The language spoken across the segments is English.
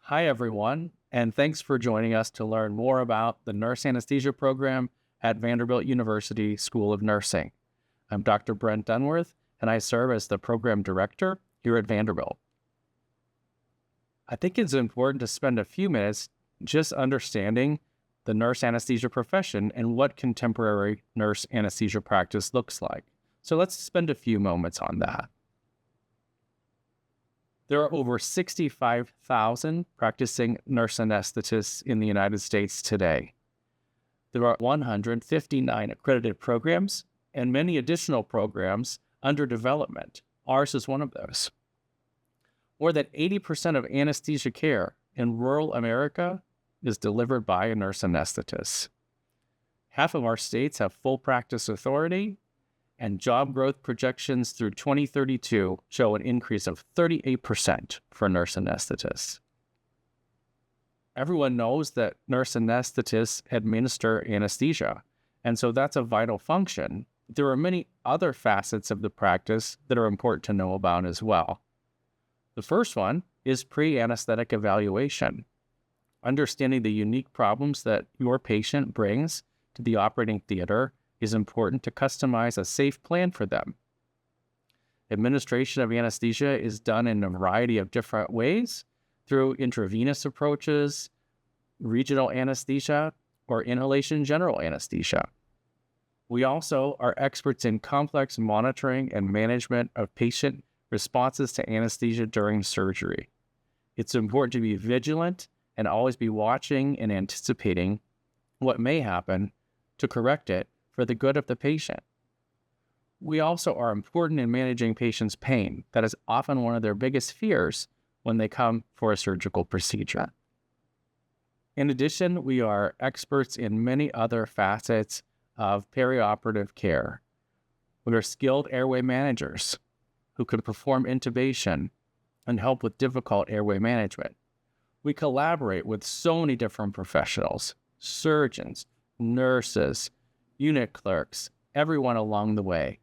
Hi, everyone, and thanks for joining us to learn more about the Nurse Anesthesia program at Vanderbilt University School of Nursing. I'm Dr. Brent Dunworth, and I serve as the program director here at Vanderbilt. I think it's important to spend a few minutes just understanding the nurse anesthesia profession and what contemporary nurse anesthesia practice looks like. So let's spend a few moments on that. There are over 65,000 practicing nurse anesthetists in the United States today. There are 159 accredited programs and many additional programs under development. Ours is one of those. More than 80% of anesthesia care in rural America is delivered by a nurse anesthetist. Half of our states have full practice authority, and job growth projections through 2032 show an increase of 38% for nurse anesthetists. Everyone knows that nurse anesthetists administer anesthesia, and so that's a vital function. There are many other facets of the practice that are important to know about as well. The first one is pre-anesthetic evaluation. Understanding the unique problems that your patient brings to the operating theater is important to customize a safe plan for them. Administration of anesthesia is done in a variety of different ways through intravenous approaches, regional anesthesia, or inhalation general anesthesia. We also are experts in complex monitoring and management of patient responses to anesthesia during surgery. It's important to be vigilant and always be watching and anticipating what may happen to correct it for the good of the patient. We also are important in managing patients' pain. That is often one of their biggest fears when they come for a surgical procedure. In addition, we are experts in many other facets of perioperative care. We are skilled airway managers who can perform intubation and help with difficult airway management. We collaborate with so many different professionals, surgeons, nurses, unit clerks, everyone along the way.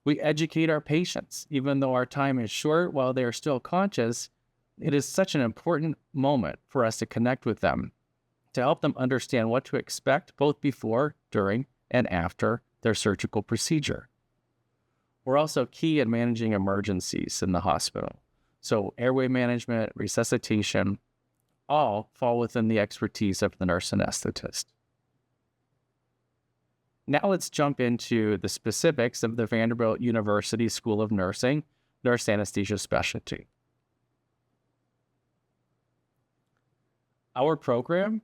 We educate our patients. Even though our time is short while they are still conscious, it is such an important moment for us to connect with them, to help them understand what to expect both before, during, and after their surgical procedure. We're also key in managing emergencies in the hospital. So airway management, resuscitation, all fall within the expertise of the nurse anesthetist. Now let's jump into the specifics of the Vanderbilt University School of Nursing nurse anesthesia specialty. Our program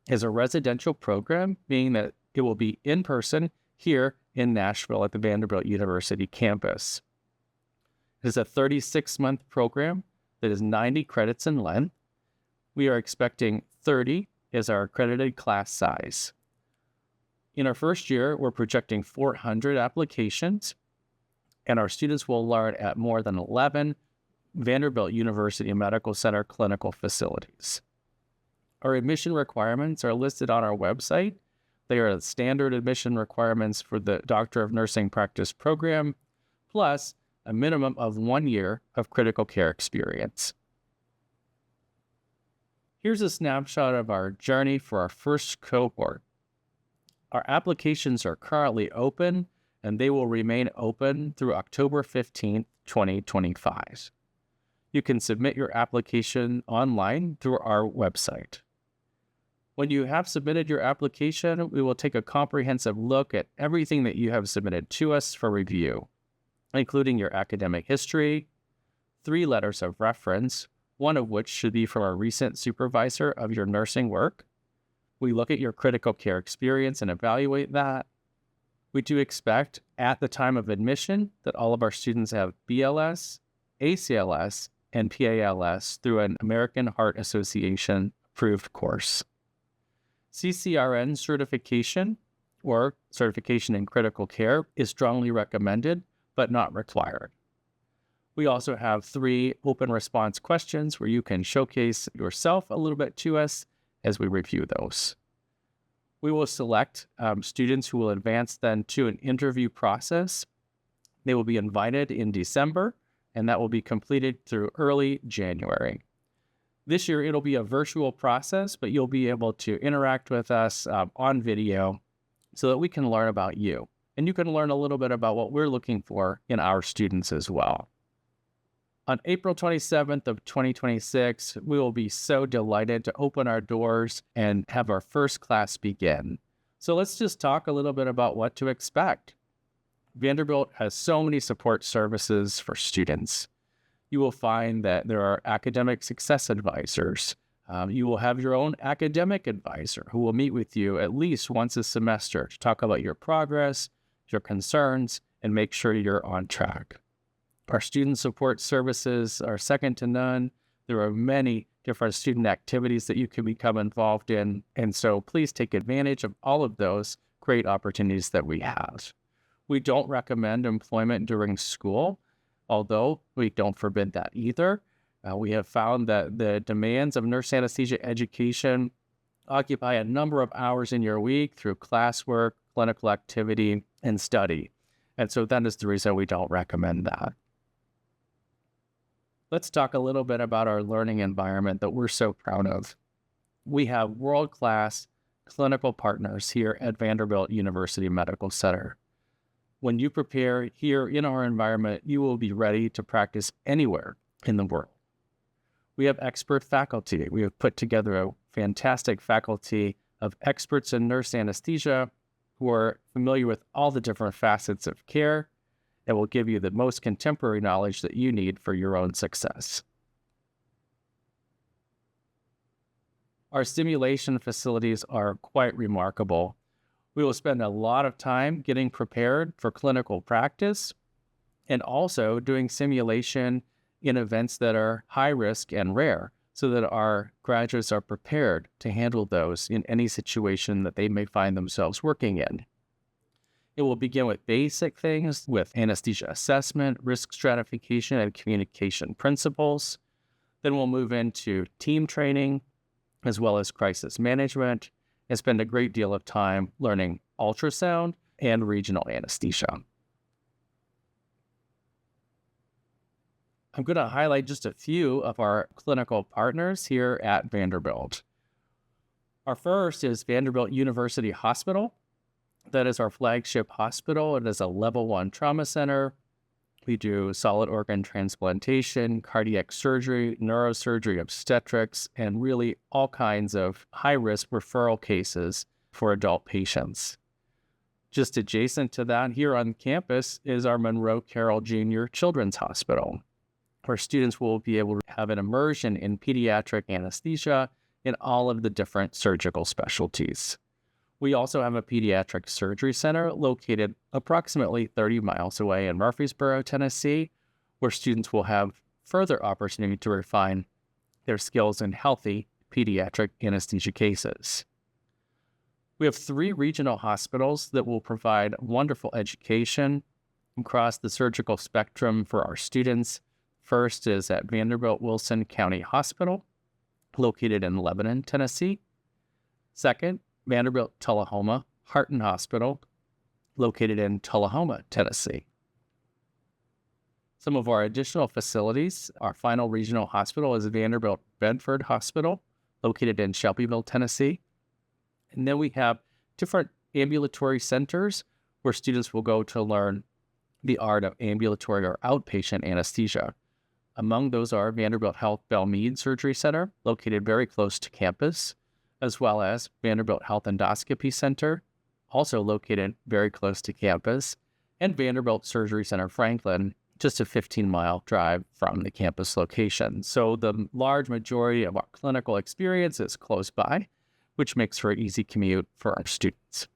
is a residential program, meaning that it will be in person here in Nashville at the Vanderbilt University campus. It is a 36-month program that is 90 credits in length. We are expecting 30 as our accredited class size. In our first year, we're projecting 400 applications, and our students will learn at more than 11 Vanderbilt University Medical Center clinical facilities. Our admission requirements are listed on our website. They are the standard admission requirements for the Doctor of Nursing Practice program, plus a minimum of 1 year of critical care experience. Here's a snapshot of our journey for our first cohort. Our applications are currently open, and they will remain open through October 15th, 2025. You can submit your application online through our website. When you have submitted your application, we will take a comprehensive look at everything that you have submitted to us for review, including your academic history, 3 letters of reference, one of which should be from a recent supervisor of your nursing work. We look at your critical care experience and evaluate that. We do expect at the time of admission that all of our students have BLS, ACLS, and PALS through an American Heart Association approved course. CCRN certification, or certification in critical care, is strongly recommended but not required. We also have 3 open response questions where you can showcase yourself a little bit to us as we review those. We will select students who will advance then to an interview process. They will be invited in December, and that will be completed through early January. This year, it'll be a virtual process, but you'll be able to interact with us on video so that we can learn about you. And you can learn a little bit about what we're looking for in our students as well. On April 27th of 2026, we will be so delighted to open our doors and have our first class begin. So let's just talk a little bit about what to expect. Vanderbilt has so many support services for students. You will find that there are academic success advisors. You will have your own academic advisor who will meet with you at least once a semester to talk about your progress, your concerns, and make sure you're on track. Our student support services are second to none. There are many different student activities that you can become involved in, and so please take advantage of all of those great opportunities that we have. We don't recommend employment during school, although we don't forbid that either. We have found that the demands of nurse anesthesia education occupy a number of hours in your week through classwork, clinical activity, and study. And so that is the reason we don't recommend that. Let's talk a little bit about our learning environment that we're so proud of. We have world-class clinical partners here at Vanderbilt University Medical Center. When you prepare here in our environment, you will be ready to practice anywhere in the world. We have expert faculty. We have put together a fantastic faculty of experts in nurse anesthesia who are familiar with all the different facets of care and will give you the most contemporary knowledge that you need for your own success. Our simulation facilities are quite remarkable. We will spend a lot of time getting prepared for clinical practice and also doing simulation in events that are high risk and rare so that our graduates are prepared to handle those in any situation that they may find themselves working in. It will begin with basic things with anesthesia assessment, risk stratification, and communication principles. Then we'll move into team training as well as crisis management and spend a great deal of time learning ultrasound and regional anesthesia. I'm going to highlight just a few of our clinical partners here at Vanderbilt. Our first is Vanderbilt University Hospital. That is our flagship hospital. It is a level 1 trauma center. We do solid organ transplantation, cardiac surgery, neurosurgery, obstetrics, and really all kinds of high-risk referral cases for adult patients. Just adjacent to that, here on campus, is our Monroe Carroll Jr. Children's Hospital, where students will be able to have an immersion in pediatric anesthesia in all of the different surgical specialties. We also have a pediatric surgery center located approximately 30 miles away in Murfreesboro, Tennessee, where students will have further opportunity to refine their skills in healthy pediatric anesthesia cases. We have 3 regional hospitals that will provide wonderful education across the surgical spectrum for our students. First is at Vanderbilt Wilson County Hospital, located in Lebanon, Tennessee. Second, Vanderbilt Tullahoma Heart Hospital, located in Tullahoma, Tennessee. Some of our additional facilities, our final regional hospital is Vanderbilt Bedford Hospital, located in Shelbyville, Tennessee. And then we have different ambulatory centers where students will go to learn the art of ambulatory or outpatient anesthesia. Among those are Vanderbilt Health Belle Meade Surgery Center, located very close to campus, as well as Vanderbilt Health Endoscopy Center, also located very close to campus, and Vanderbilt Surgery Center Franklin, just a 15-mile drive from the campus location. So the large majority of our clinical experience is close by, which makes for an easy commute for our students.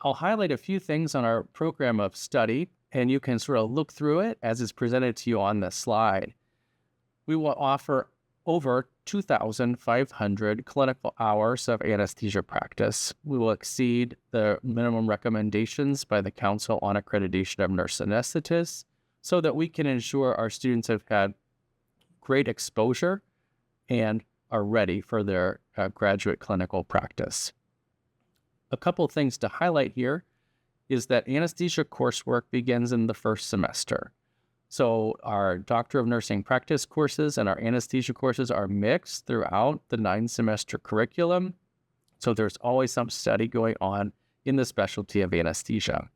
I'll highlight a few things on our program of study, and you can sort of look through it as is presented to you on the slide. We will offer over 2,500 clinical hours of anesthesia practice. We will exceed the minimum recommendations by the Council on Accreditation of Nurse Anesthetists so that we can ensure our students have had great exposure and are ready for their graduate clinical practice. A couple of things to highlight here is that anesthesia coursework begins in the first semester. So our Doctor of Nursing practice courses and our anesthesia courses are mixed throughout the 9-semester curriculum. So there's always some study going on in the specialty of anesthesia.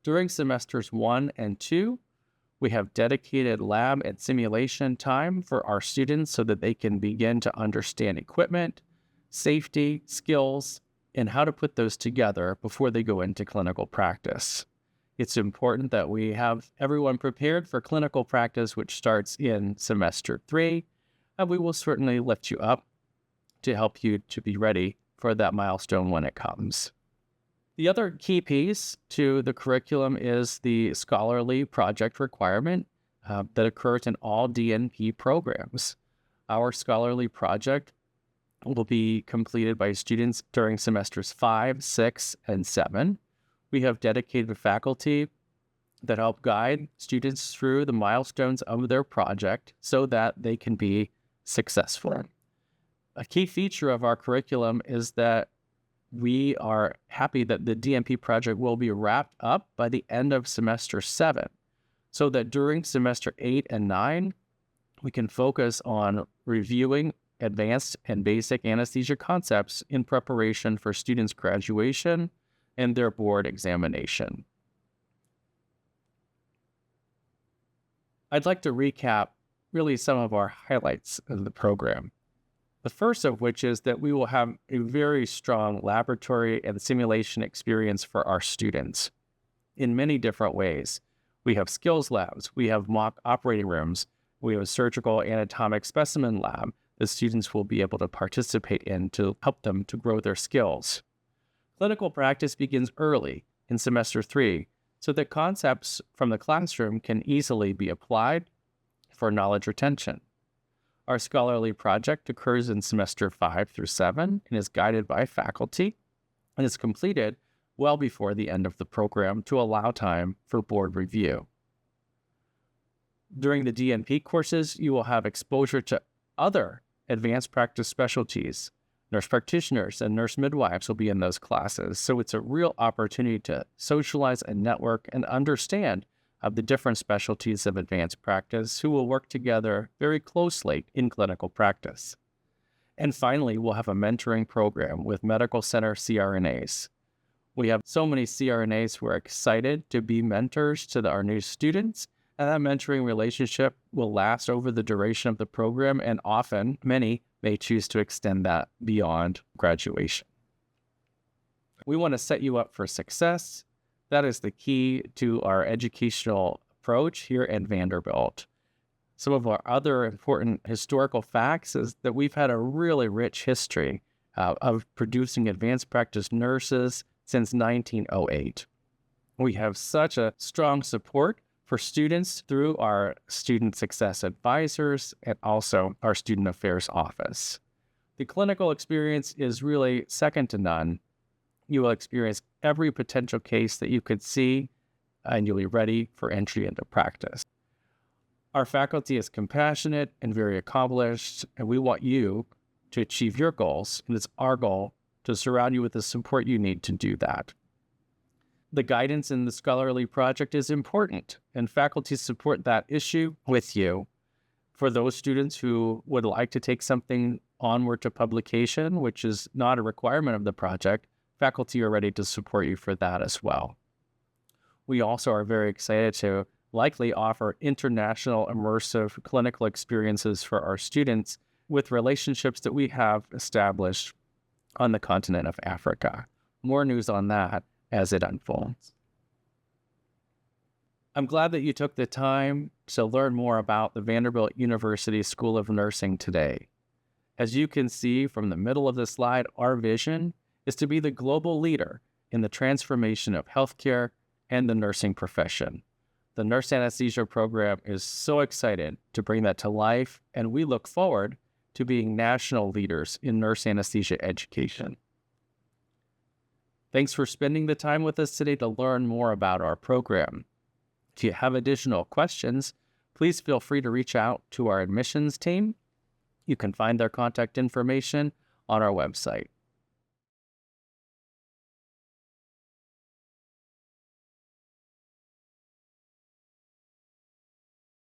During semesters 1 and 2, we have dedicated lab and simulation time for our students so that they can begin to understand equipment, safety, skills, and how to put those together before they go into clinical practice. It's important that we have everyone prepared for clinical practice, which starts in semester 3, and we will certainly lift you up to help you to be ready for that milestone when it comes. The other key piece to the curriculum is the scholarly project requirement that occurs in all DNP programs. Our scholarly project will be completed by students during semesters 5, 6, and 7. We have dedicated faculty that help guide students through the milestones of their project so that they can be successful. A key feature of our curriculum is that we are happy that the DNP project will be wrapped up by the end of semester 7, so that during semester 8 and 9, we can focus on reviewing advanced and basic anesthesia concepts in preparation for students' graduation and their board examination. I'd like to recap really some of our highlights of the program. The first of which is that we will have a very strong laboratory and simulation experience for our students in many different ways. We have skills labs, we have mock operating rooms, we have a surgical anatomic specimen lab that students will be able to participate in to help them to grow their skills. Clinical practice begins early in semester 3, so that concepts from the classroom can easily be applied for knowledge retention. Our scholarly project occurs in semester 5 through 7 and is guided by faculty and is completed well before the end of the program to allow time for board review. During the DNP courses, you will have exposure to other advanced practice specialties. Nurse practitioners and nurse midwives will be in those classes, so it's a real opportunity to socialize and network and understand of the different specialties of advanced practice who will work together very closely in clinical practice. And finally, we'll have a mentoring program with medical center CRNAs. We have so many CRNAs who are excited to be mentors to our new students, and that mentoring relationship will last over the duration of the program, and often many may choose to extend that beyond graduation. We want to set you up for success. That is the key to our educational approach here at Vanderbilt. Some of our other important historical facts is that we've had a really rich history of producing advanced practice nurses since 1908. We have such a strong support for students through our student success advisors and also our student affairs office. The clinical experience is really second to none. You will experience every potential case that you could see, and you'll be ready for entry into practice. Our faculty is compassionate and very accomplished, and we want you to achieve your goals, and it's our goal to surround you with the support you need to do that. The guidance in the scholarly project is important, and faculty support that issue with you. For those students who would like to take something onward to publication, which is not a requirement of the project, faculty are ready to support you for that as well. We also are very excited to likely offer international immersive clinical experiences for our students with relationships that we have established on the continent of Africa. More news on that as it unfolds. I'm glad that you took the time to learn more about the Vanderbilt University School of Nursing today. As you can see from the middle of the slide, our vision is to be the global leader in the transformation of healthcare and the nursing profession. The nurse anesthesia program is so excited to bring that to life, and we look forward to being national leaders in nurse anesthesia education. Thanks for spending the time with us today to learn more about our program. If you have additional questions, please feel free to reach out to our admissions team. You can find their contact information on our website.